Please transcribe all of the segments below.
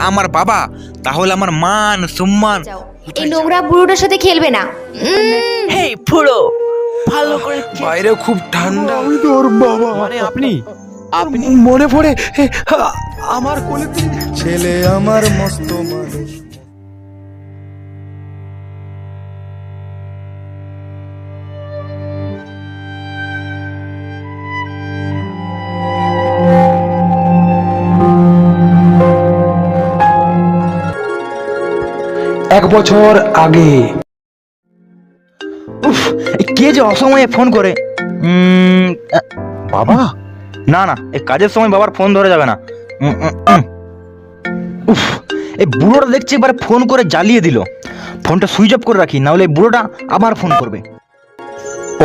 আমার বাবা, তাহলে আমার মান সম্মান। এই নোংরা বুড়োটার সাথে খেলবে না। হেই ফুড়ো, ভালো করে বাইরে খুব ঠান্ডা। আমি তো ওর বাবা। মানে আপনি মনে পড়ে আমার কোলে ছেলে আমার মস্ত মানুষ। এক বছর আগে। উফ, কে যে অসময়ে ফোন করে। বাবা? না না, এই কাজের সময় বাবার ফোন ধরে যাবে না। উফ, এই বুড়োটা দেখছি এবার ফোন করে জ্বালিয়ে দিল। ফোনটা সুইচ অফ করে রাখি, না হলে এই বুড়োটা আবার ফোন করবে।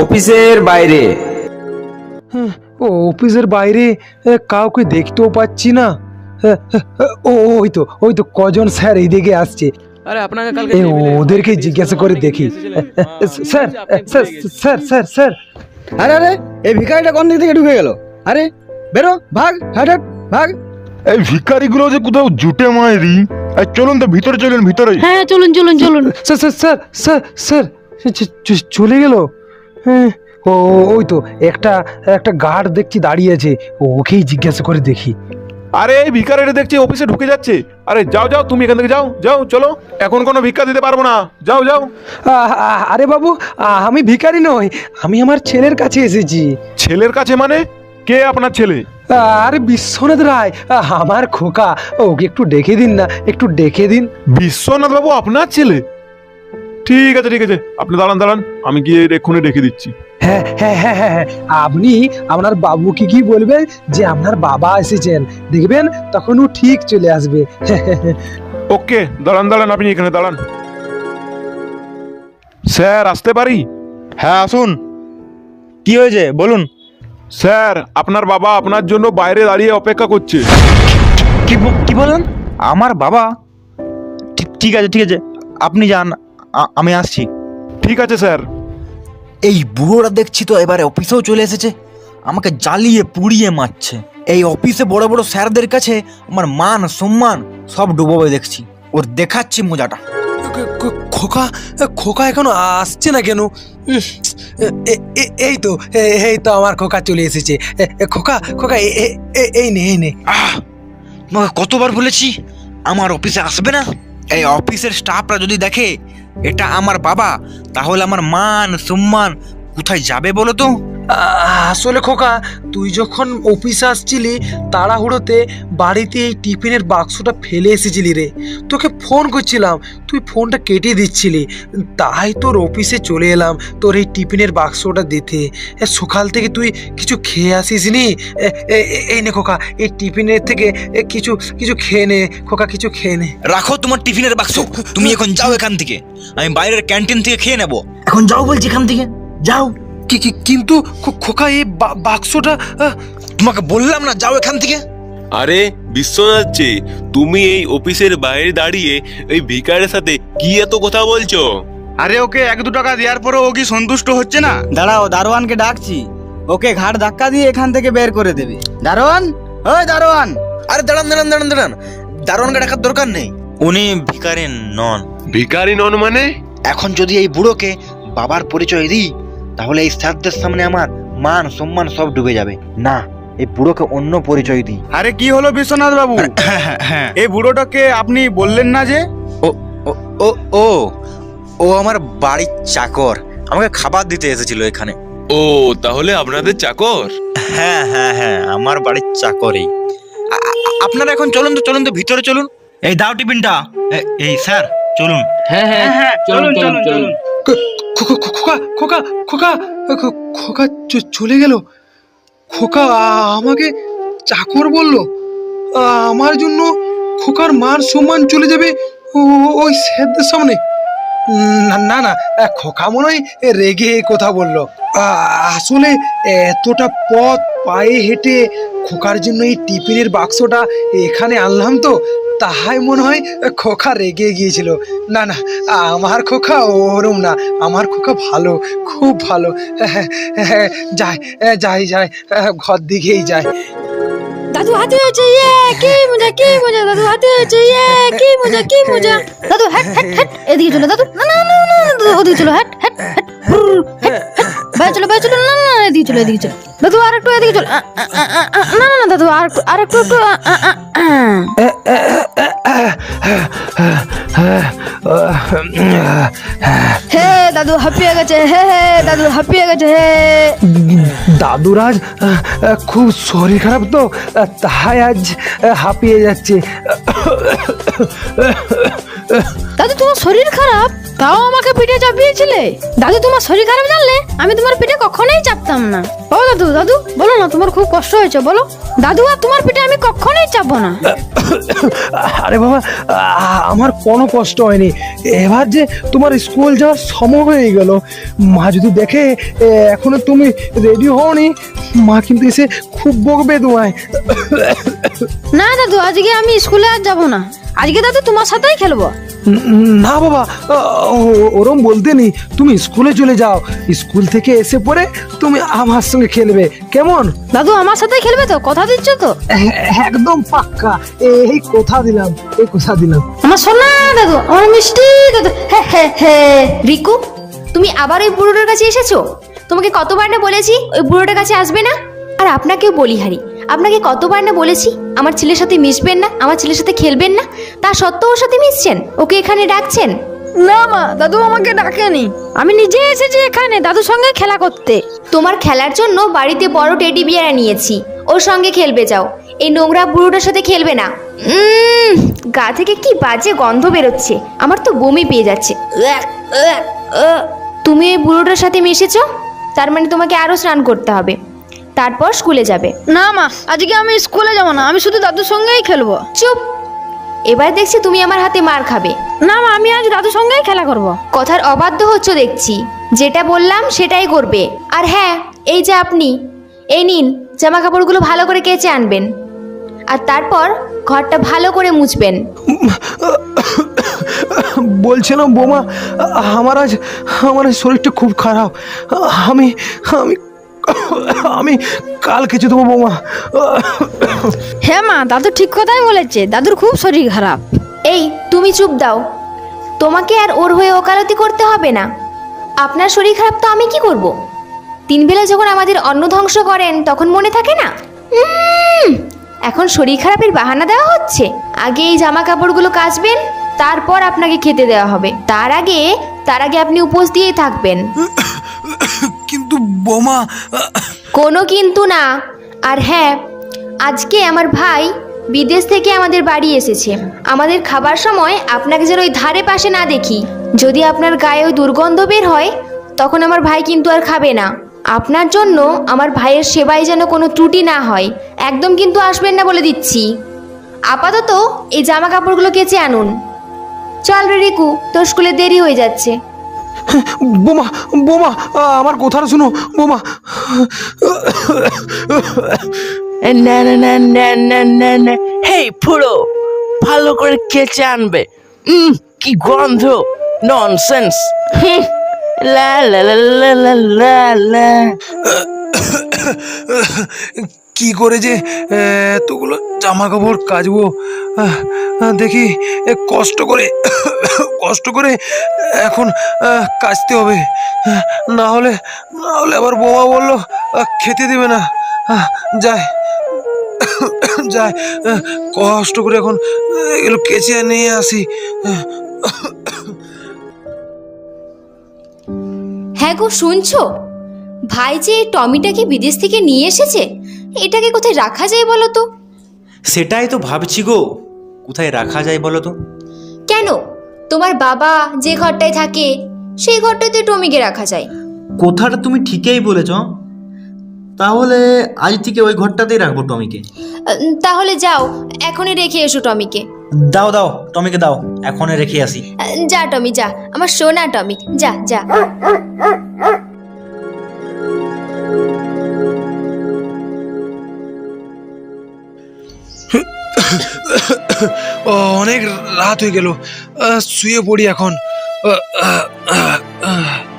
অফিসের বাইরে। ও অফিসের বাইরে কাউকে দেখতেও পাচ্ছি না। ওই তো কজন স্যার এইদিকে আসছে। আরে আপনাকে কালকে ওদেরকে জিজ্ঞাসা করে দেখি। Sir sir sir sir sir আরে আরে এই ভিখারিটা কোন দিক থেকে ঢুকে গেল? আরে বেরো, ভাগ, হাট হাট, ভাগ। এই ভিখারিগুলো যে কোথাও জুটে মায়েরি। চলুন তো ভিতরে, চলুন ভিতরে। হ্যাঁ চলুন চলুন চলুন। Sir sir sir sir sir চলে গেল। হ্যাঁ ওই তো একটা গার্ড দেখছি দাঁড়িয়ে আছে, ওকেই জিজ্ঞাসা করে দেখি। আরে এই ভিখারিটা দেখছি অফিসে ঢুকে যাচ্ছে। আরে যাও যাও, তুমি এখান থেকে যাও যাও, চলো। এখন কোনো ভিক্ষা দিতে পারবো না, যাও যাও। আরে বাবু, আমি ভিখারি নই, আমি আমার ছেলের কাছে এসেছি। ছেলের কাছে মানে? কে আপনার ছেলে? আরে বিশ্বনাথ রায়, আমার খোকা, ওকে একটু ডেকে দিন না, একটু ডেকে দিন। বিশ্বনাথ বাবু আপনার ছেলে? ঠিক আছে ঠিক আছে, আপনি দাঁড়ান দাঁড়ান, আমি গিয়ে এক্ষুনি ডেকে দিচ্ছি। হ্যাঁ হ্যাঁ হ্যাঁ হ্যাঁ হ্যাঁ, আপনি আপনার বাবুকে কি বলবেন যে আপনার বাবা এসেছেন, দেখবেন তখন ও ঠিক চলে আসবে। ওকে, দাঁড়ান দাঁড়ান, আপনি এখানে দাঁড়ান। স্যার আসতে পারি? হ্যাঁ আসুন। কি হয়েছে বলুন। স্যার আপনার বাবা আপনার জন্য বাইরে দাঁড়িয়ে অপেক্ষা করছে। কি বলেন? আমার বাবা? ঠিক আছে ঠিক আছে, আপনি যান, আমি আসছি। ঠিক আছে স্যার। এই বুড়োটা দেখছি তো এবারে অফিসেও চলে এসেছে, আমাকে জ্বালিয়ে পুড়িয়ে মারছে। এই অফিসে বড় বড় স্যারদের কাছে আমার মান সম্মান সব ডুবোবে দেখছি, ওর দেখাচ্ছি মজাটা। খোকা খোকা এখনো আসছে না কেন? এই তো আমার খোকা চলে এসেছে। খোকা খোকা এই নে। তোমাকে কতবার বলেছি আমার অফিসে আসবে না। এই অফিসের স্টাফরা যদি দেখে এটা আমার বাবা, তাহলে আমার মান সম্মান কোথায় যাবে বলো তো? আসলে খোকা, তুই যখন অফিসে আসছিলি তাড়াহুড়োতে বাড়িতে এই টিফিনের বাক্সটা ফেলে এসেছিলি রে। তোকে ফোন করছিলাম, তুই ফোনটা কেটে দিচ্ছিলি, তাই তোর অফিসে চলে এলাম তোর এই টিফিনের বাক্সটা দিতে। সকাল থেকে তুই কিছু খেয়ে আসিস নি। এই নে খোকা, এই টিফিনের থেকে কিছু কিছু খেয়ে নে খোকা, কিছু খেয়ে নে। রাখো তোমার টিফিনের বাক্স, তুমি এখন যাও এখান থেকে, আমি বাইরের ক্যান্টিন থেকে খেয়ে নেবো। এখন যাও বলছি এখান থেকে, যাও। কিন্তু খোকা এই বাক্সটা, তোমাকে বললাম না যাও এখান থেকে। আরে বিশ্বনাথ যে, তুমি এই অফিসের বাইরে দাঁড়িয়ে এই ভিখারের সাথে কি এত কথা বলছো? আরে ওকে 1-2 টাকা দেওয়ার পরে ও কি সন্তুষ্ট হচ্ছে না? দাঁড়াও, দারোয়ানকে ডাকছি, ওকে ঘাড় ধাক্কা দিয়ে এখান থেকে বের করে দেবে। দারোয়ান, ওই দারোয়ান। আরে দাঁড়ান দাঁড়ান দাঁড়ান দাঁড়ান, দারোয়ানকে ডাকার দরকার নেই, উনি ভিখারি নন। ভিখারি নন মানে? এখন যদি এই বুড়োকে বাবার পরিচয় দিই, তাহলে এই স্যারদের সামনে আমার মান সম্মান সব ডুবে যাবে। না, এই বুড়োকে অন্য পরিচয় দিই। আরে কি হলো বিশ্বনাথ বাবু? হ্যাঁ, এই বুড়োটাকে আপনি বললেন না যে? ও ও ও ও আমার বাড়ির চাকর, আমাকে খাবার দিতে এসেছিল এখানে। ও তাহলে আপনাদের চাকর? হ্যাঁ হ্যাঁ হ্যাঁ, আমার বাড়ির চাকরই। আপনারা এখন চলুন তো ভিতরে চলুন। এই দাও টিফিনটা। এই স্যার চলুন। হ্যাঁ হ্যাঁ হ্যাঁ, চলুন চলুন চলুন। খোকা খোকা খোকা খোকা চলে গেল। খোকা আমাকে চাকর বললো, আমার জন্য খোকার মান সম্মান চলে যাবে ওই স্যারদের সামনে। না না না, খোকা মনে হয় রেগে কথা বললো। আসলে এতটা পথ পায়ে হেঁটে খোকার জন্য এই টিফিনের বাক্সটা এখানে আনলাম তো, তাই মনে হয় খোকা রেগে গিয়েছিল। না না, আমার খোকা ওরম না, আমার খোকা ভালো, খুব ভালো। যাই ঘর দিকেই যায়। দাদু হাতে হয়েছে, ইয়ে কি মজা কি মজা, দাদু হাতে হয়েছে, ইয়ে কি মজা কি মজা। দাদু হ্যাট হ্যাট হ্যাট, এদিকে চলো দাদু, না না না না দাদু, ওদিকে চলো, হ্যাট হ্যাট হ্যাট, বাইরে চলো বাইরে চলো, না না না, এদিকে চলো এদিকে চলো দাদু, আর একটু এদিকে চলো, না না না দাদু, আর একটু একটু, হে দাদু হাঁপিয়ে গেছে, হে হে দাদু হাঁপিয়ে গেছে, হে। দাদুরাজ খুব শরীর খারাপ তো, তাই আজ হাঁপিয়ে যাচ্ছে। দাদু তোমার শরীর খারাপ, তাও আমাকে পিঠে চাপিয়েছিলে? দাদু তোমার শরীর খারাপ জানলে আমি তোমার পিঠে কখনোই চাপতাম না। ও দাদু, দাদু বলো না, তোমার খুব কষ্ট হয়েছে বলো। দাদু আর তোমার পিঠে আমি কখনোই চাপবো না। আরে বাবা, আমার কোনো কষ্ট হয়নি। এবার যে তোমার স্কুল যাওয়ার সময় হয়ে গেল, মা যদি দেখে এখনো তুমি রেডি হওনি, মা কিন্তু এসে খুব বকবে তোমায়। না দাদু, আজকে আমি স্কুলে আর যাবো না, আজকে দাদু তোমার সাথেই খেলবো। না বাবা, ওরম বলতে নেই, তুমি স্কুলে চলে যাও, স্কুল থেকে এসে পরে তুমি আমার সঙ্গে খেলবে, কেমন? দাদু আমার সাথেই খেলবে তো, কথা দিচ্ছ তো? একদম পাক্কা, এই কথা দিলাম, এই কথা দিলাম। আমার সোনা দাদু, আমার মিষ্টি দাদু, হে হে হে। রিকু, তুমি আবার ওই বুড়োটার কাছে এসেছো? তোমাকে কতবার না বলেছি ওই বুড়োটার কাছে আসবে না? আর আপনাকেও বলি হারি, আপনাকে কতবার না বলেছি আমার ছেলের সাথে মিশবেন না, আমার ছেলের সাথে খেলবেন না, তা সত্ত্বেও ওর সাথে মিশছেন, ওকে এখানে ডাকছেন। না মা, দাদু আমাকে ডাকেনি, আমি নিজে এসেছি এখানে দাদুর সঙ্গে খেলা করতে। তোমার খেলার জন্য বাড়িতে বড় টেডি বিয়ার নিয়েছি, ওর সঙ্গে খেলবে যাও, এই নোংরা বুড়োটার সাথে খেলবে না। গা থেকে কি বাজে গন্ধ বেরোচ্ছে, আমার তো বমি পেয়ে যাচ্ছে। তুমি এই বুড়োটার সাথে মিশেছো, তার মানে তোমাকে আরো স্নান করতে হবে, তারপর স্কুলে যাবে। না মা, আজকে আমি স্কুলে যাবো না, আমি শুধু দাদুর সঙ্গেই খেলবো। চুপ, এবার দেখছি তুমি আমার হাতে মার খাবে। না মা, আমি আজ দাদুর সঙ্গেই খেলা করব। কথার অবাধ্য হচ্ছ দেখছি, যেটা বললাম সেটাই করবে। আর হ্যাঁ, এই যে আপনি, এই নিন, জামা কাপড়গুলো ভালো করে কেচে আনবেন, আর তারপর ঘরটা ভালো করে মুছবেন। বলছিলাম বোমা, আমার আজ শরীরটা খুব খারাপ, আমি আমি আমি কাল খেতে দেবো বোমা। হ্যাঁ মা, দাদু ঠিক কথাই বলেছে, দাদুর খুব শরীর খারাপ। এই তুমি চুপ দাও, তোমাকে আর ওর হয়ে ওকালতি করতে হবে না। আপনার শরীর খারাপ তো আমি কি করব? 3 বেলা যখন আমাদের অন্ন ধ্বংস করেন তখন মনে থাকে না? এখন শরীর খারাপের বাহানা দেওয়া হচ্ছে। আগে এই জামা কাপড়গুলো কাচবেন, তারপর আপনাকে খেতে দেওয়া হবে। তার আগে আপনি উপোস দিয়েই থাকবেন। কিন্তু বোমা, কোনো কিন্তু না। আর হ্যাঁ, আজকে আমার ভাই বিদেশ থেকে আমাদের বাড়ি এসেছে, আমাদের খাবার সময় আপনাকে যেন ওই ধারে পাশে না দেখি। যদি আপনার গায়ে ওই দুর্গন্ধ বের হয়, তখন আমার ভাই কিন্তু আর খাবে না। আপনার জন্য আমার ভাইয়ের সেবায় যেন কোনো ত্রুটি না হয়, একদম কিন্তু আসবেন না বলে দিচ্ছি। আপাতত এই জামা কাপড়গুলো কেচে আনুন। চল রে রিকু, তোর স্কুলে দেরি হয়ে যাচ্ছে। বোমা বোমা, আমার কথাটা শুনো বোমা। না না না না না না না, হেই ফুড়ো, ভালো করে কেচে আনবে। কি গন্ধ, ননসেন্স। লা লা লা লা লা লা লা। কি করে যে এতগুলো জামা কাপড় কাচবো, দেখি কষ্ট করে এখন কাচতে হবে, না হলে আবার বোমা বললো খেতে দেবে না। যাই কষ্ট করে এখন এগুলো কেচে নিয়ে আসি। হ্যাঁ গো, শুনছো? ভাই যে এই টমিটাকে বিদেশ থেকে নিয়ে এসেছে, এটাকে কোথায় রাখা যায় বলো তো? সেটাই তো ভাবছি গো, কোথায় রাখা যায় বলো তো? কেন, তোমার বাবা যে ঘরটায় থাকে সেই ঘরটাতে টমিকে রাখা যায়। কথাটা তুমি ঠিকই বলেছ, তাহলে আজ থেকে ওই ঘরটাতেই রাখবো টমিকে। তাহলে যাও, এখনই রেখে এসো টমিকে। দাও দাও, টমিকে দাও, এখনই রেখে আসি। যা টমি যা, আমার সোনা টমি, যা যা। অনেক রাত হয়ে গেল, শুয়ে পড়ি এখন।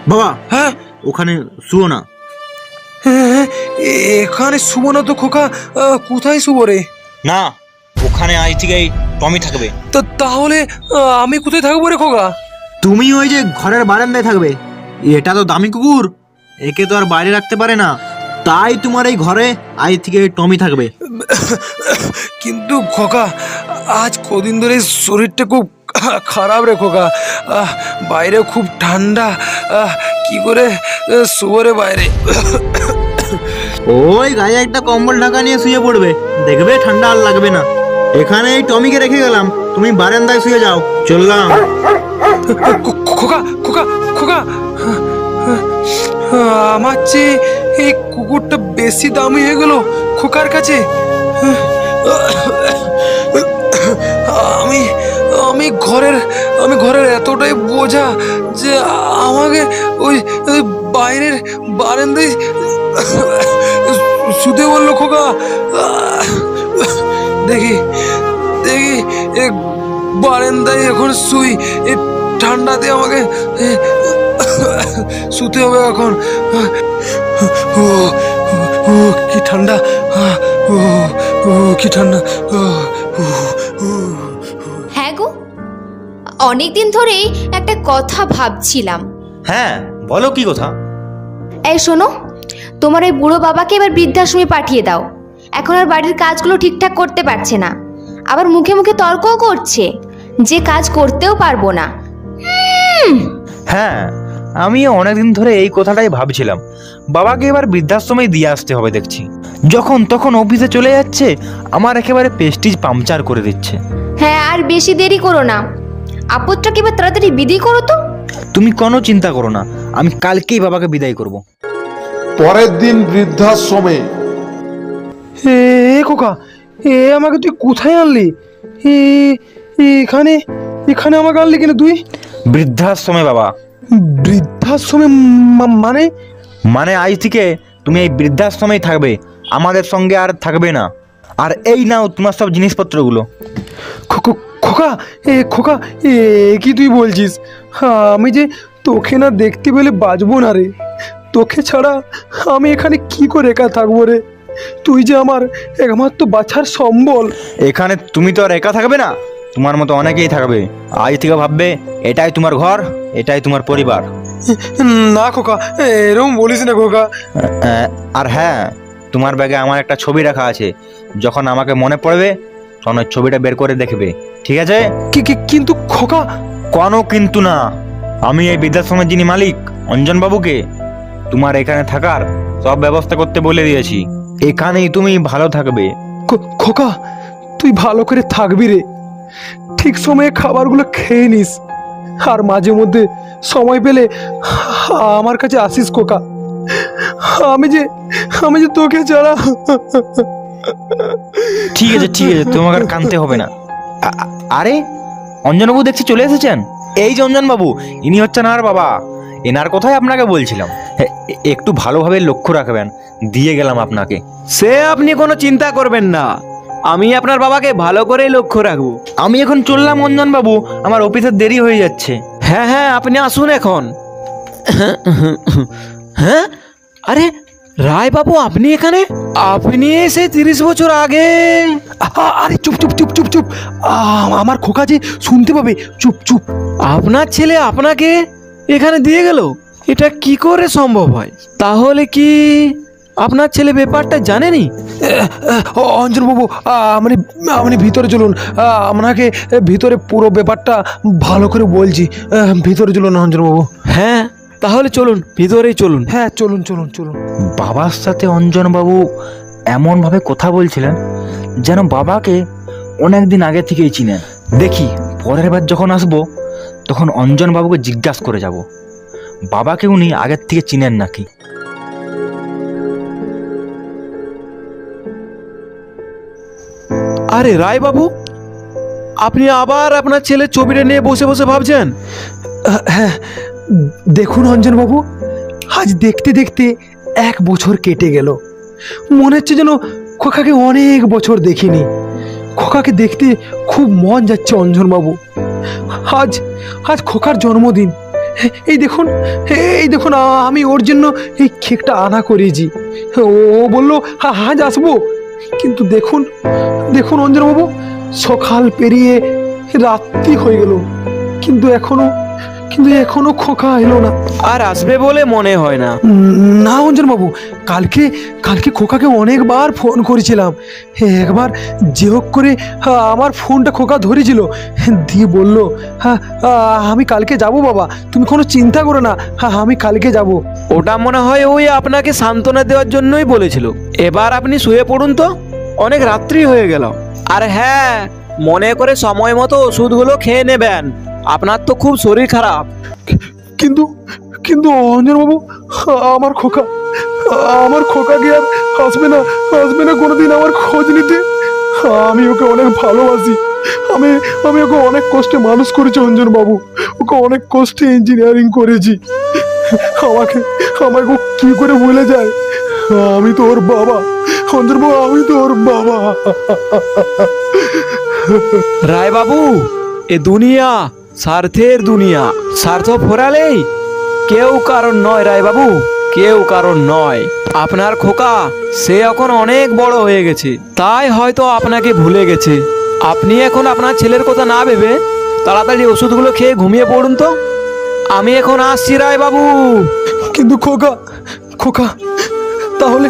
বাবা, হ্যাঁ ওখানে শুও না। এখানে শুবো না তো খোকা, কোথায় শুবো রে? না, ওখানে আজ থেকে এই টমি থাকবে। তো তাহলে আমি কোথায় থাকবো রে খোকা? তুমি ওই যে ঘরের বারান্দায় থাকবে। এটা তো দামি কুকুর, একে তো আর বাইরে রাখতে পারে না, তাই তোমার এই ঘরে আজ থেকে টমি থাকবে। কিন্তু খোকা, আজ কদিন ধরে শরীরটা খুব খারাপ রে খোকা। বাইরে খুব ঠান্ডা, কি করে শুবো রে বাইরে? ওই গায়ে একটা কম্বল ঢাকা নিয়ে শুয়ে পড়বে, দেখবে ঠান্ডা আর লাগবে না। এখানে এই টমিকে রেখে গেলাম, তুমি বারান্দায় শুয়ে যাও। চললাম। খোকা খোকা খোকা, আমার চেয়ে এই কুকুরটা বেশি দামি হয়ে গেল খোকার কাছে। আমি ঘরের এতটাই বোঝা যে আমাকে ওই বাইরের বারান্দায় শুতে বললো খোকা। দেখি বারান্দায় এখন শুই, এই ঠান্ডাতে আমাকে শুতে হবে এখন। কি ঠান্ডা, কি ঠান্ডা। হ্যাঁ গো, অনেকদিন ধরেই একটা কথা ভাবছিলাম। হ্যাঁ বলো, কি কথা? এই শোনো, তোমার ওই বুড়ো বাবাকে এবার বৃদ্ধাশ্রমে পাঠিয়ে দাও। এখন আর বাড়ির কাজগুলো ঠিকঠাক করতে পারছে না, আবার মুখে মুখে তর্কও করছে যে কাজ করতেও পারবো না। হ্যাঁ, আমিও অনেকদিন ধরে এই কথাটাই ভাবছিলাম। বাবাকে এবার বৃদ্ধাশ্রমে দিয়ে আসতে হবে দেখছি। যখন তখন অফিসে চলে যাচ্ছে, আমার একেবারে প্রেস্টিজ পাংচার করে দিচ্ছে। হ্যাঁ, আর বেশি দেরি করো না, আপদটাকে এবার তাড়াতাড়ি বিদায় করো তো। তুমি কোনো চিন্তা করো না, আমি কালকেই বাবাকে বিদায় করব। পরের দিন বৃদ্ধাশ্রমে। এ খোকা, আমাকে তুই কোথায় আনলি? এখানে আমাকে আনলি কেন তুই? বৃদ্ধাশ্রমে বাবা। বৃদ্ধাশ্রমে মানে? আজ থেকে তুমি এই বৃদ্ধাশ্রমেই থাকবে, আমাদের সঙ্গে আর থাকবে না। আর এই নাও তোমার সব জিনিসপত্রগুলো। খোকা, কি তুই বলছিস? আমি যে তোকে না দেখতে পেলে বাঁচবো না রে। তোকে ছাড়া আমি এখানে কি করে একা থাকবো রে? তুই যে আমার একমাত্র বাছার সম্বল। এখানে তুমি তো আর একা থাকবে না, তোমার মতো অনেকেই থাকবে। আজ থেকে ভাববে এটাই তোমার ঘর, এটাই তোমার পরিবার। না খোকা, এরকম বলিস না খোকা। আর হ্যাঁ, তোমার ব্যাগে আমার একটা ছবি রাখা আছে, যখন আমাকে মনে পড়বে তখন ওই ছবিটা বের করে দেখবে, ঠিক আছে? কিন্তু খোকা। কোনো কিন্তু না, আমি এই বৃদ্ধাশ্রমের যিনি মালিক অঞ্জন বাবুকে তোমার এখানে থাকার সব ব্যবস্থা করতে বলে দিয়েছি। এখানেই তুমি ভালো থাকবে। খোকা, তুই ভালো করে থাকবি রে, ঠিক সময়ে খাবারগুলো খেয়ে নিস, আর মাঝে মধ্যে সময় পেলে আমার কাছে আসিস খোকা। আমি যে তোকে ছাড়া। ঠিক আছে, তোমাকে আর কাঁদতে হবে না। আরে অঞ্জনবাবু দেখছি চলে এসেছেন। এই যে অঞ্জনবাবু, ইনি হচ্ছেন আর বাবা। এনার কথাই আপনাকে বলছিলাম, একটু ভালোভাবে লক্ষ্য রাখবেন, দিয়ে গেলাম আপনাকে। সে আপনি কোনো চিন্তা করবেন না, আমি আপনার বাবাকে ভালো করেই লক্ষ্য রাখবো। আমি এখন চললাম অঞ্জনবাবু, আমার অফিসের দেরি হয়ে যাচ্ছে। হ্যাঁ, আপনি আসুন এখন। হ্যাঁ, আরে রায় বাবু, আপনি এখানে? আপনি এসে 30 বছর আগে। আরে চুপ চুপ চুপ চুপ চুপ, আমার খোকা যে শুনতে পাবে। চুপ চুপ। আপনার ছেলে আপনাকে এখানে দিয়ে গেল? এটা কি করে সম্ভব হয়? তাহলে কি আপনার ছেলে ব্যাপারটা জানেনি? অঞ্জনবাবু, আপনি ভিতরে চলুন, আপনাকে ভিতরে পুরো ব্যাপারটা ভালো করে বলছি। ভিতরে চলুন অঞ্জনবাবু। হ্যাঁ, তাহলে চলুন, ভিতরেই চলুন। হ্যাঁ, চলুন চলুন চলুন। বাবার সাথে অঞ্জনবাবু এমনভাবে কথা বলছিলেন যেন বাবাকে অনেকদিন আগে থেকেই চিনেন। দেখি পরের বার যখন আসবো তখন অঞ্জনবাবুকে জিজ্ঞাসা করে যাব বাবাকে উনি আগের থেকে চিনেন নাকি। আরে রায় বাবু, আপনি আবার আপনার ছেলের ছবিটা নিয়ে বসে বসে ভাবছেন? হ্যাঁ, দেখুন অঞ্জনবাবু, আজ দেখতে দেখতে 1 বছর কেটে গেল। মনে হচ্ছে যেন খোকাকে অনেক বছর দেখিনি। খোকাকে দেখতে খুব মন যাচ্ছে অঞ্জনবাবু। আজ খোকার জন্মদিন। এই দেখুন আমি ওর জন্য এই কেকটা আনা করেছি। ও বললো আজ আসবো, কিন্তু দেখুন দেখুন অঞ্জনবাবু, সকাল পেরিয়ে রাত্রি হয়ে গেল, কিন্তু এখনো খোকা এলো না। আর আসবে বলে মনে হয় না। না অঞ্জনবাবু, কালকে খোকাকে অনেকবার ফোন করেছিলাম। একবার যে হোক করে আমার ফোনটা খোকা ধরেছিল, দিয়ে বলল, আমি কালকে যাব বাবা, তুমি কোনো চিন্তা করো না, আমি কালকে যাব। ওটা মনে হয় ওই আপনাকে সান্ত্বনা দেওয়ার জন্যই বলেছিল। এবার আপনি শুয়ে পড়ুন তো, অনেক রাত্রি হয়ে গেল। আর হ্যাঁ, মনে করে সময় মতো ওষুধগুলো খেয়ে নেবেন, আপনার তো খুব শরীর খারাপ। কিন্তু অঞ্জনবাবু, আমার খোকা কি আর আসবে না কোনোদিন আমার খোঁজ নিতে? আমি ওকে অনেক ভালোবাসি, আমি ওকে অনেক কষ্টে মানুষ করেছি অঞ্জনবাবু, ওকে অনেক কষ্টে ইঞ্জিনিয়ারিং করেছি। আমাকে ও কি করে ভুলে যায়? আমি তো ওর বাবা অঞ্জনবাবু, আমি তো ওর বাবা। রায় বাবু, এ দুনিয়া স্বার্থের দুনিয়া, স্বার্থ ফোরালেই কেউ কারণ নয় রায় বাবু, কেউ কারণ নয়। আপনার খোকা সে এখন অনেক বড় হয়ে গেছে, তাই হয়তো আপনাকে ভুলে গেছে। আপনি এখন আপনার ছেলের কথা না ভেবে তাড়াতাড়ি ওষুধগুলো খেয়ে ঘুমিয়ে পড়ুন তো। আমি এখন আসছি রায় বাবু। কিন্তু খোকা, তাহলে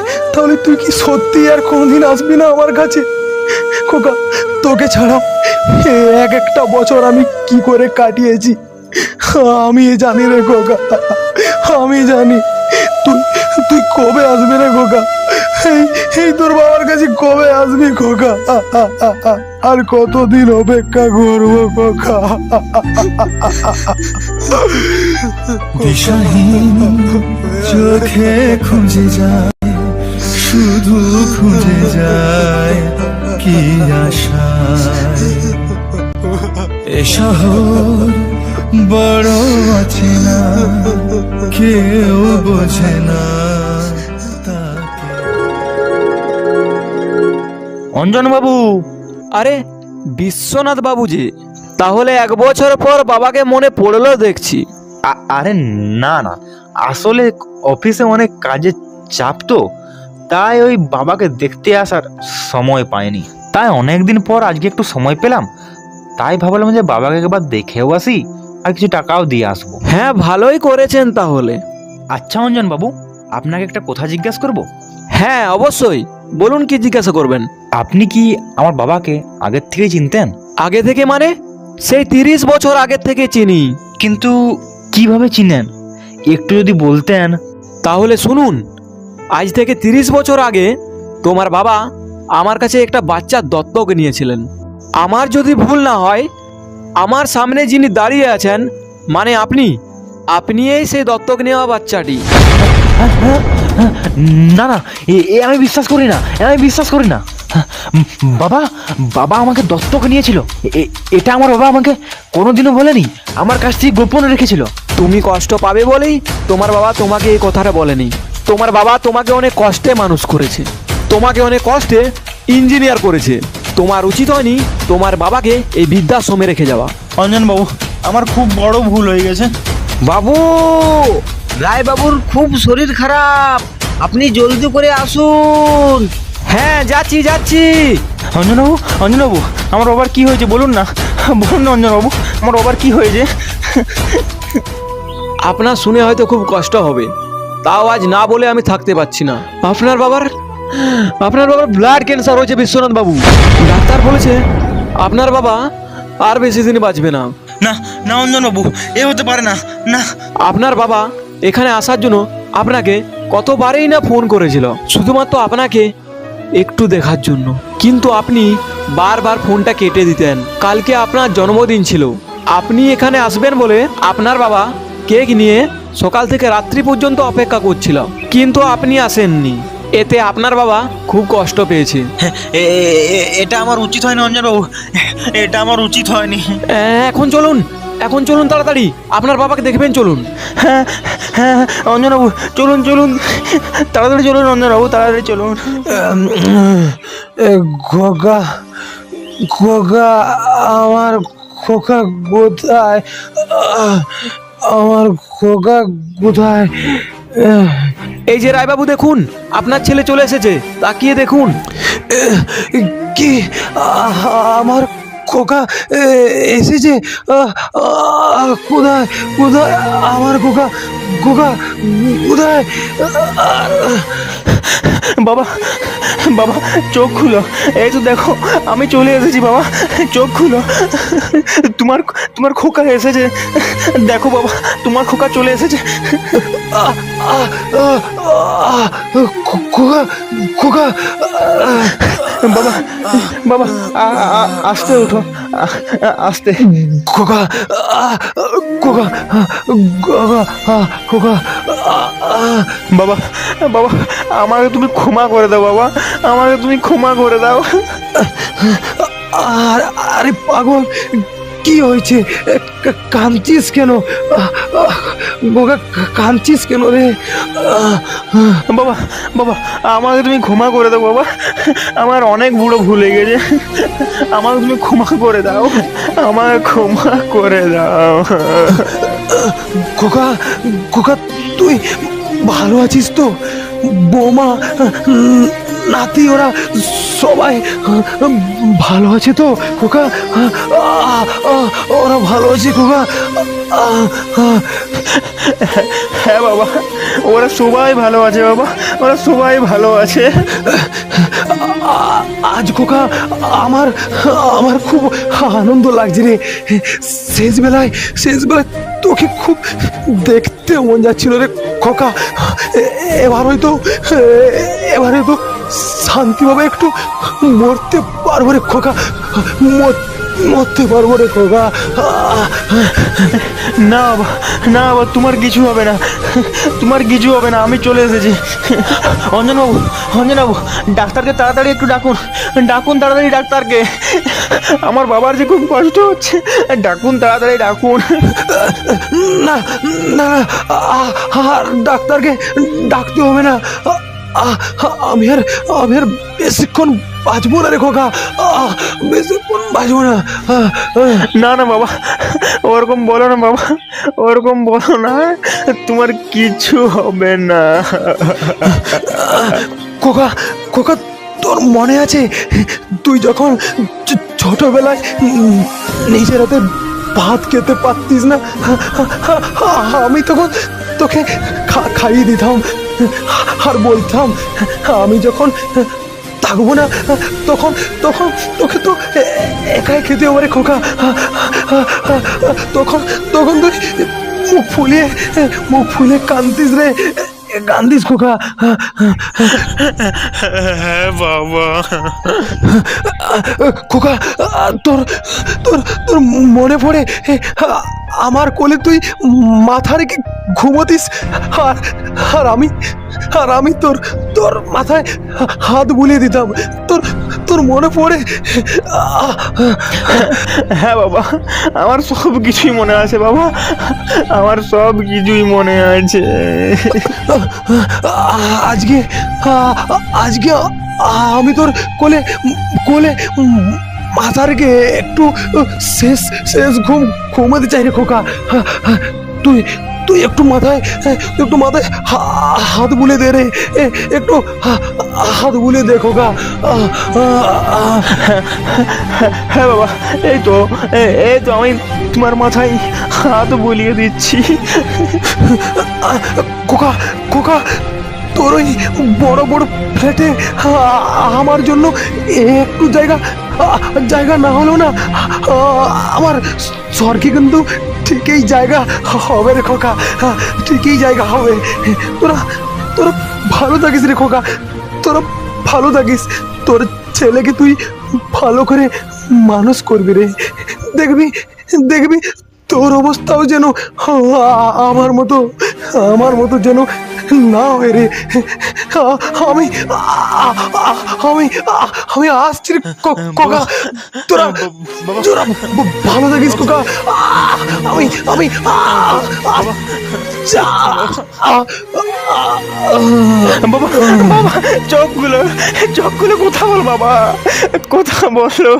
তুই কি সত্যি আর কোনদিন আসবি না আমার কাছে? খোকা, তোকে ছাড়া একটা বছর আমি কি করে কাটিয়েছি আমি জানি রে খোকা, আমি জানি। তুই কবে আসবি রে খোকা? এই তোর বাবার কাছে কবে আসবি খোকা? আর কতদিন অপেক্ষা করবো খোকা? দিশাহীন চোখে খুঁজে যায়, শুধু খুঁজে যায় কি আশায়। এ শহর বড় আছে না, কেউ বোঝে না তাকে। অঞ্জন বাবু, আরে বিশ্বনাথ বাবু যে, তাহলে 1 বছর পর বাবাকে মনে পড়লো দেখছি। আরে না, আসলে অফিসে অনেক কাজের চাপ তো, তাই ওই বাবাকে দেখতে আসার সময় পাইনি। তাই অনেকদিন পর আজকে একটু সময় পেলাম, তাই ভাবলাম যে বাবাকে একবার দেখেও আসি আর কিছু টাকাও দিয়ে আসবো। হ্যাঁ, ভালোই করেছেন তাহলে। আচ্ছা অঞ্জন বাবু, আপনাকে একটা কথা জিজ্ঞাসা করব? হ্যাঁ অবশ্যই, বলুন কি জিজ্ঞাসা করবেন। আপনি কি আমার বাবাকে আগের থেকে চিনতেন? আগে থেকে মানে? সেই 30 বছর আগের থেকে চিনি। কিন্তু কিভাবে চিনেন, একটু যদি বলতেন। তাহলে শুনুন, আজ থেকে 30 বছর আগে তোমার বাবা আমার কাছে একটা বাচ্চা দত্তক নিয়েছিলেন। আমার যদি ভুল না হয়, আমার সামনে যিনি দাঁড়িয়ে আছেন মানে আপনি সেই দত্তক নেওয়া বাচ্চাটি। না, এ আমি বিশ্বাস করি না। বাবা আমাকে দত্তক নিয়েছিল, এটা আমার বাবা আমাকে কোনোদিনও বলেনি, আমার কাছ থেকে গোপনে রেখেছিল। তুমি কষ্ট পাবে বলেই তোমার বাবা তোমাকে এই কথাটা বলেনি। তোমার বাবা তোমাকে অনেক কষ্টে মানুষ করেছে, তোমাকে অনেক কষ্টে ইঞ্জিনিয়ার করেছে। তোমার উচিত হয়নি তোমার বাবাকে এই বৃদ্ধাশ্রমে রেখে যাওয়া। অঞ্জন বাবু, আমার খুব বড় ভুল হয়ে গেছে। বাবু, রায় বাবুর খুব শরীর খারাপ, আপনি জলদি করে আসুন। হ্যাঁ, যাচ্ছি। অঞ্জন বাবু, আমার বাবার কি হয়েছে বলুন না অঞ্জন বাবু, আমার বাবার কি হয়েছে? আপনার শুনে হয়তো খুব কষ্ট হবে, তাও আজ না বলে আমি থাকতে পারছি না। আপনার বাবার ব্লাড ক্যান্সার হয়েছে বিশ্বনাথ বাবু। ডাক্তার বলেছে আপনার বাবা আর বেশি দিন বাঁচবে না। না অঞ্জন বাবু, এ হতে পারে না। আপনার বাবা এখানে আসার জন্য আপনাকে কতবারই না ফোন করেছিল, শুধুমাত্র আপনাকে একটু দেখার জন্য, কিন্তু আপনি বারবার ফোনটা কেটে দিতেন। কালকে আপনার জন্মদিন ছিল, আপনি এখানে আসবেন বলে আপনার বাবা কেক নিয়ে সকাল থেকে রাত্রি পর্যন্ত অপেক্ষা করছিল, কিন্তু আপনি আসেননি। এতে আপনার বাবা খুব কষ্ট পেয়েছে। এটা আমার উচিত হয়নি অঞ্জন বাবু, এটা আমার উচিত হয়নি। এখন চলুন তাড়াতাড়ি, আপনার বাবাকে দেখবেন, চলুন। হ্যাঁ অঞ্জন বাবু, চলুন তাড়াতাড়ি চলুন অঞ্জন বাবু, তাড়াতাড়ি চলুন। খোকা, আমার খোকা কোথায়? আমার খোকা কোথায়? এই যে রায়বাবু দেখুন, আপনার ছেলে চলে এসেছে, তাকিয়ে দেখুন। কি আমার খোকা এসেছে? কোথায় কোথায় আমার খোকা? খোকা কোথায়? বাবা, বাবা চোখ খুলো, এই তো দেখো আমি চলে এসেছি বাবা, চোখ খুলো। তোমার তোমার খোকা এসেছে, দেখো বাবা তোমার খোকা চলে এসেছে। খোকা খোকা বাবা, বাবা আস্তে ওঠো, আস্তে। খোকা খোকা খোকা খোকা বাবা, বাবা আমাকে তুমি ক্ষমা করে দাও বাবা, আমাকে তুমি ক্ষমা করে দাও। আরে পাগল, কি হয়েছে? কাঁদছিস কেন? খোকা কাঁদছিস কেন রে? বাবা, বাবা আমাকে তুমি ক্ষমা করে দাও বাবা, আমার অনেক বুড়ো ভুল হয়ে গেছে, আমাকে তুমি ক্ষমা করে দাও, আমাকে ক্ষমা করে দাও। খোকা খোকা তুই ভালো আছিস তো? বৌমা, নাতি ওরা সবাই ভালো আছে তো খোকা? ওরা ভালো আছে খোকা? হ্যাঁ বাবা, ওরা সবাই ভালো আছে বাবা, ওরা সবাই ভালো আছে। আজ খোকা আমার আমার খুব আনন্দ লাগছে রে। শেষবেলায় তোকে খুব দেখতে মন যাচ্ছিল রে খোকা। এবার হয়তো শান্তিভাবে একটু মরতে পারবো রে খোকা, মরতে পারবো রে খোকা। না বাবা, না বাবা তোমার কিছু হবে না, তোমার কিছু হবে না, আমি চলে এসেছি। অঞ্জনবাবু, অঞ্জনবাবু ডাক্তারকে তাড়াতাড়ি একটু ডাকুন, ডাকুন তাড়াতাড়ি ডাক্তারকে, আমার বাবার যে খুব কষ্ট হচ্ছে, ডাকুন তাড়াতাড়ি ডাকুন। না না, ডাক্তারকে ডাকতে হবে না। আমি আর বেশিক্ষণ বাঁচবো না রে খোকা, বেশিক্ষণ বাঁচবো না। না না বাবা, ওরকম বলো না বাবা, ওরকম বলো না, তোমার কিছু হবে না। খোকা খোকা তোর মনে আছে তুই যখন ছোটবেলায় নিজের হাতে ভাত খেতে পারতিস না, আমি তখন তোকে খাইয়ে দিতাম আর বলতাম আমি যখন থাকবো না তখন তখন তোকে তো একাই খেতে হবে রে খোকা। তখন তখন তুই মুখ ফুলিয়ে কান্দিস রে, কান্দিস খোকা। হ্যাঁ বাবা। খোকা তোর তোর তোর মনে পড়ে আমার কোলে তুই মাথা রেখে ঘুমোতিস, আর আমি তোর তোর মাথায় হাত বুলিয়ে দিতাম, তোর মনে পড়ে? হ্যাঁ বাবা, আমার সব কিছুই মনে আছে বাবা, আমার সব কিছুই মনে আছে। আজকে আজকে আমি তোর কোলে কোলে মাথা রেখে একটু শেষ ঘুমাতে চাই রে খোকা। তুই একটু মাথায় হাত বুলে দে রে, একটু হাত বুলে দে খোকা। হ্যাঁ বাবা, এই তো আমি তোমার মাথায় হাত বুলিয়ে দিচ্ছি। খোকা খোকা তোর ওই বড় বড় ফ্ল্যাটে আমার জন্য একটু জায়গা না হলেও না, আমার স্বর্গে কিন্তু ঠিকই জায়গা হবে রে খোকা, ঠিকই জায়গা হবে। তোরা ভালো থাকিস রে খোকা, তোরা ভালো থাকিস, তোর ছেলেকে তুই ভালো করে মানুষ করবি রে। দেখবি তোর অবস্থাও যেন আমার মতো যেন না হয় রে। আমি আসছি রে খোকা, তোরা ভালো থাকিস খোকা। আমি বাবা বাবা চোখগুলো কথা বল বাবা, কথা বলো।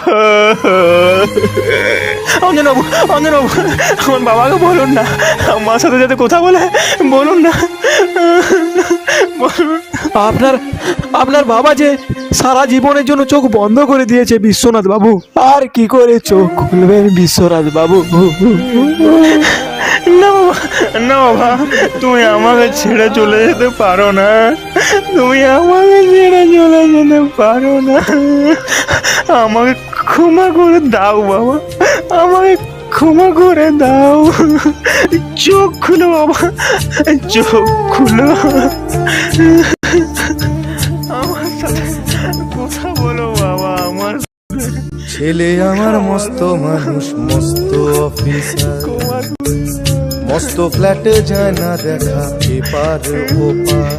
অঞ্জনবাবু আমার বাবাকে বলুন না, আমার সাথে যাতে কথা বলে বলুন না, বলুন। আপনার বাবা যে সারা জীবনের জন্য চোখ বন্ধ করে দিয়েছে বিশ্বনাথ বাবু, আর কি করে চোখ খুলবেন বিশ্বনাথ বাবু? না বাবা, তুমি আমাকে ছেড়ে চলে যেতে পারো না, তুমি আমাকে ছেড়ে চলে যেতে পারো না। আমাকে ক্ষমা করে দাও বাবা, আমাকে ক্ষমা করে দাও। চোখ খুলো বাবা, চোখ খুলো, আমার সাথে কথা বলো বাবা। আমার ছেলে আমার মস্ত মানুষ, মস্ত অফিসার, মস্ত ফ্ল্যাটে যায় না দেখা এপার ওপার।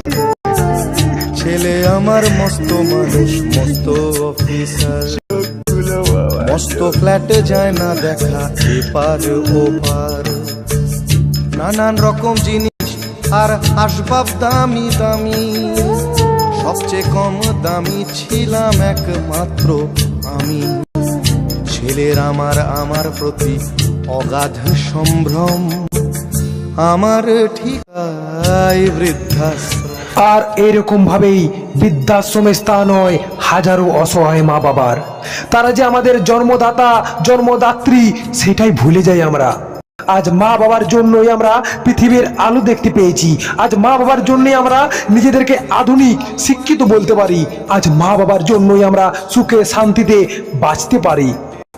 ছেলে আমার মস্ত মানুষ, মস্ত অফিসার, মস্ত ফ্ল্যাটে যায় না দেখা এপার ওপার। নানান রকম জিনিস আর আসবাব দামি দামি, সবচেয়ে কম দামি ছিলাম একমাত্র আমি। ছেলের আমার প্রতি অগাধ সম্ভ্রম, আমার ঠিকায় বৃদ্ধাশ্রম। আর এরকম ভাবেই বৃদ্ধাশ্রমে স্থান হয় হাজারো অসহায় মা বাবার। তারা যে আমাদের জন্মদাতা জন্মদাত্রী সেটাই ভুলে যাই আমরা। আজ মা বাবার জন্যই আমরা পৃথিবীর আলো দেখতে পেয়েছি, আজ মা বাবার জন্যই আমরা নিজেদেরকে আধুনিক শিক্ষিত বলতে পারি, আজ মা বাবার জন্যই আমরা সুখে শান্তিতে বাঁচতে পারি।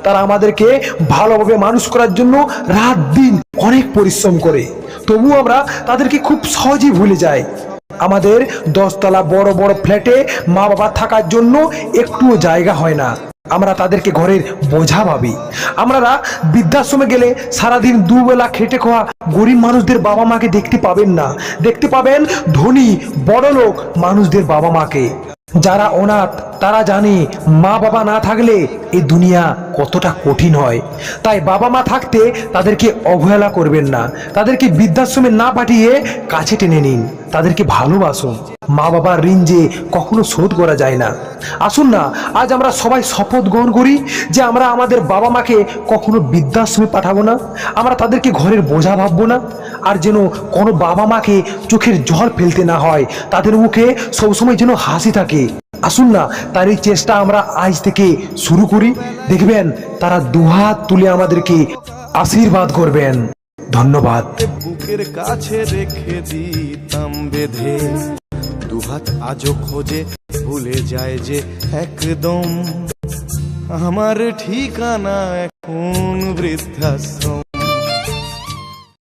তারা আমাদেরকে ভালোভাবে মানুষ করার জন্য রাত দিন অনেক পরিশ্রম করে, তবু আমরা তাদেরকে খুব সহজেই ভুলে যাই। আমাদের 10 তলা বড় বড় ফ্ল্যাটে মা বাবা থাকার জন্য একটুও জায়গা হয় না, আমরা তাদেরকে ঘরের বোঝা ভাবি। আমরা বৃদ্ধাশ্রমে গেলে সারাদিন দুবেলা খেটে খাওয়া গরিব মানুষদের বাবা মাকে দেখতে পাবেন না, দেখতে পাবেন ধনী বড়লোক মানুষদের বাবা মাকে। যারা অনাথ তারা জানে মা বাবা না থাকলে এই দুনিয়া কতটা কঠিন হয়। তাই বাবা মা থাকতে তাদেরকে অবহেলা করবেন না, তাদেরকে বৃদ্ধাশ্রমে না পাঠিয়ে কাছে টেনে নিন, তাদেরকে ভালোবাসুন। মা বাবার ঋণ যে কখনো শোধ করা যায় না। আসুন না আজ আমরা সবাই শপথ গ্রহণ করি যে আমরা আমাদের বাবা মাকে কখনো বৃদ্ধাশ্রমে পাঠাবো না, আমরা তাদেরকে ঘরের বোঝা ভাববো না, আর যেন কোনো বাবা মাকে চোখের জল ফেলতে না হয়, তাদের মুখে সবসময় যেন হাসি থাকে। আসুন না তার এই চেষ্টা আমরা আজ থেকে শুরু করি, দেখবেন তারা দুহাত তুলে আমাদেরকে আশীর্বাদ করবেন। ধন্যবাদ। বুকের কাছে রেখে দিতাম বেঁধে, দুহাত আজও খোঁজে ভুলে যায় যে একদম। আমার ঠিকানা এখন বৃদ্ধাশ্রম।